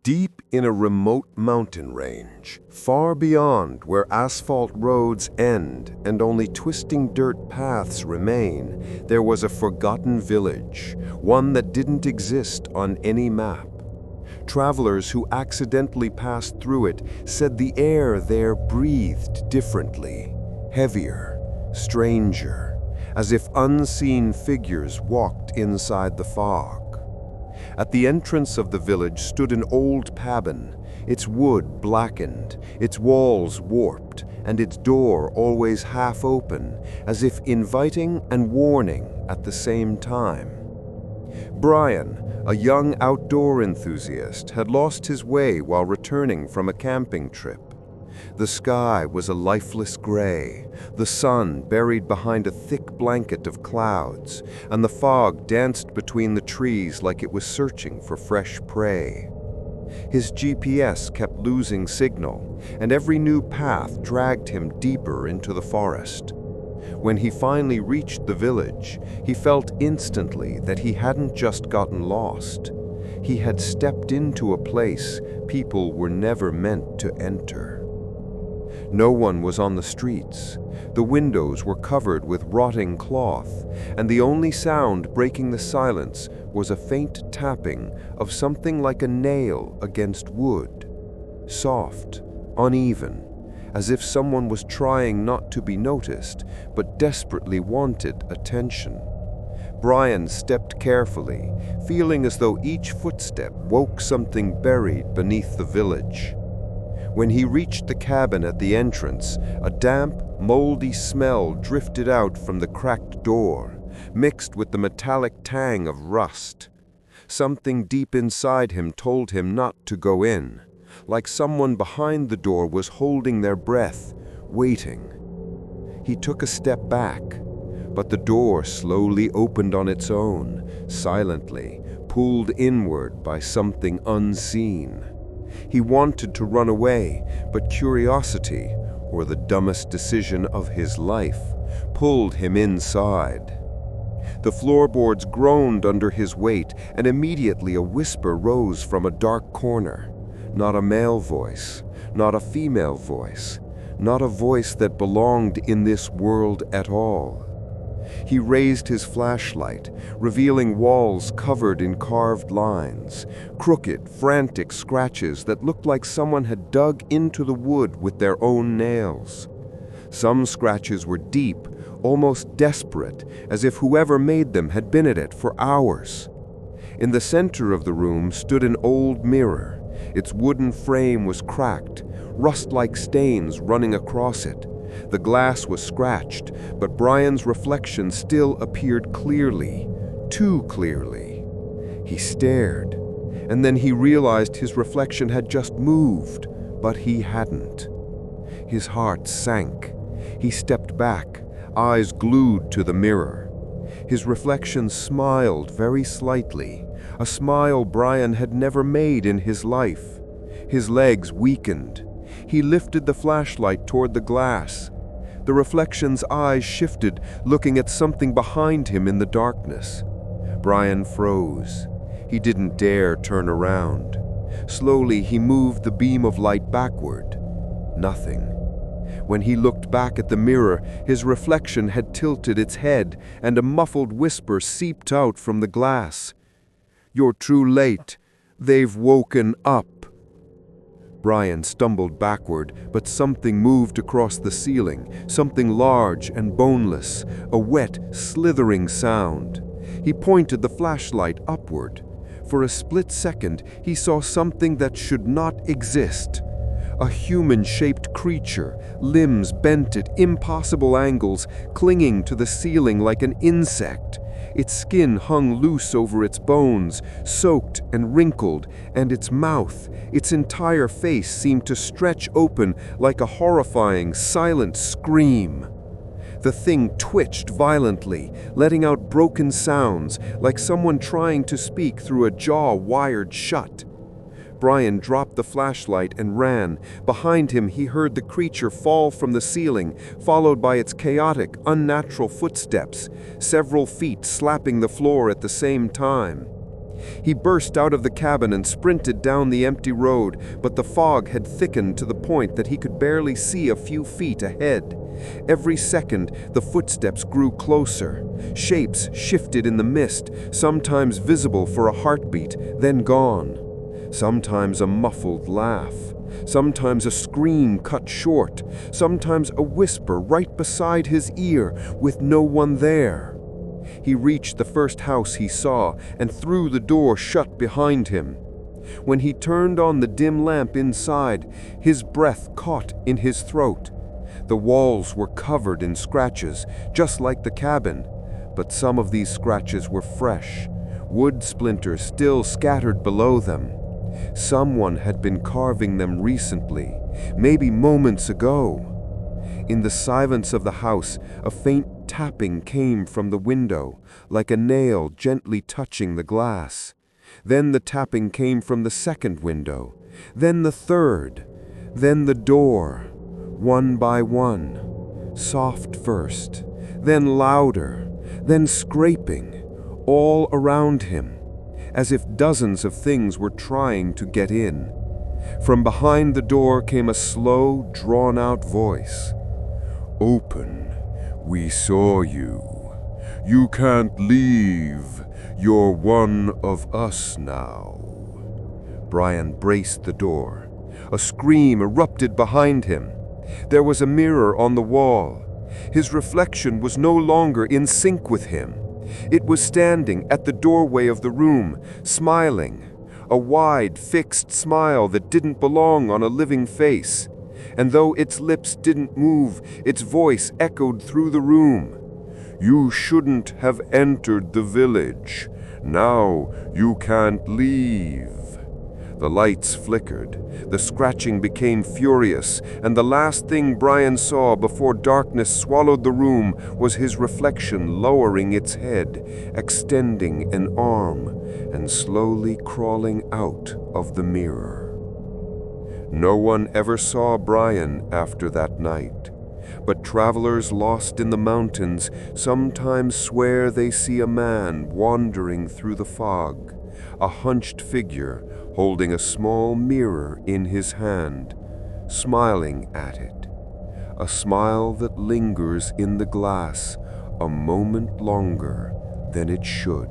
Deep in a remote mountain range, far beyond where asphalt roads end and only twisting dirt paths remain, there was a forgotten village, one that didn't exist on any map. Travelers who accidentally passed through it said the air there breathed differently, heavier, stranger, as if unseen figures walked inside the fog. At the entrance of the village stood an old cabin, its wood blackened, its walls warped, and its door always half open, as if inviting and warning at the same time. Brian, a young outdoor enthusiast, had lost his way while returning from a camping trip. The sky was a lifeless gray, the sun buried behind a thick blanket of clouds, and the fog danced between the trees like it was searching for fresh prey. His GPS kept losing signal, and every new path dragged him deeper into the forest. When he finally reached the village, he felt instantly that he hadn't just gotten lost. He had stepped into a place people were never meant to enter. No one was on the streets. The windows were covered with rotting cloth, and the only sound breaking the silence was a faint tapping of something like a nail against wood. Soft, uneven, as if someone was trying not to be noticed, but desperately wanted attention. Brian stepped carefully, feeling as though each footstep woke something buried beneath the village. When he reached the cabin at the entrance, a damp, moldy smell drifted out from the cracked door, mixed with the metallic tang of rust. Something deep inside him told him not to go in, like someone behind the door was holding their breath, waiting. He took a step back, but the door slowly opened on its own, silently, pulled inward by something unseen. He wanted to run away, but curiosity, or the dumbest decision of his life, pulled him inside. The floorboards groaned under his weight, and immediately a whisper rose from a dark corner. Not a male voice, not a female voice, not a voice that belonged in this world at all. He raised his flashlight, revealing walls covered in carved lines, crooked, frantic scratches that looked like someone had dug into the wood with their own nails. Some scratches were deep, almost desperate, as if whoever made them had been at it for hours. In the center of the room stood an old mirror. Its wooden frame was cracked, rust-like stains running across it. The glass was scratched, but Brian's reflection still appeared clearly, too clearly. He stared, and then he realized his reflection had just moved, but he hadn't. His heart sank. He stepped back, eyes glued to the mirror. His reflection smiled very slightly, a smile Brian had never made in his life. His legs weakened. He lifted the flashlight toward the glass. The reflection's eyes shifted, looking at something behind him in the darkness. Brian froze. He didn't dare turn around. Slowly, he moved the beam of light backward. Nothing. When he looked back at the mirror, his reflection had tilted its head, and a muffled whisper seeped out from the glass. "You're too late. They've woken up." Brian stumbled backward, but something moved across the ceiling, something large and boneless, a wet, slithering sound. He pointed the flashlight upward. For a split second, he saw something that should not exist. A human-shaped creature, limbs bent at impossible angles, clinging to the ceiling like an insect. Its skin hung loose over its bones, soaked and wrinkled, and its mouth, its entire face seemed to stretch open like a horrifying, silent scream. The thing twitched violently, letting out broken sounds, like someone trying to speak through a jaw wired shut. Brian dropped the flashlight and ran. Behind him, he heard the creature fall from the ceiling, followed by its chaotic, unnatural footsteps, several feet slapping the floor at the same time. He burst out of the cabin and sprinted down the empty road, but the fog had thickened to the point that he could barely see a few feet ahead. Every second, the footsteps grew closer. Shapes shifted in the mist, sometimes visible for a heartbeat, then gone. Sometimes a muffled laugh. Sometimes a scream cut short. Sometimes a whisper right beside his ear, with no one there. He reached the first house he saw and threw the door shut behind him. When he turned on the dim lamp inside, his breath caught in his throat. The walls were covered in scratches, just like the cabin, but some of these scratches were fresh, wood splinters still scattered below them. Someone had been carving them recently, maybe moments ago. In the silence of the house, a faint tapping came from the window, like a nail gently touching the glass. Then the tapping came from the second window, then the third, then the door, one by one. Soft first, then louder, then scraping, all around him, as if dozens of things were trying to get in. From behind the door came a slow, drawn-out voice. "Open. We saw you. You can't leave. You're one of us now." Brian braced the door. A scream erupted behind him. There was a mirror on the wall. His reflection was no longer in sync with him. It was standing at the doorway of the room, smiling. A wide, fixed smile that didn't belong on a living face. And though its lips didn't move, its voice echoed through the room. "You shouldn't have entered the village. Now you can't leave." The lights flickered. The scratching became furious, and the last thing Brian saw before darkness swallowed the room was his reflection lowering its head, extending an arm, and slowly crawling out of the mirror. No one ever saw Brian after that night, but travelers lost in the mountains sometimes swear they see a man wandering through the fog, a hunched figure holding a small mirror in his hand, smiling at it, a smile that lingers in the glass a moment longer than it should.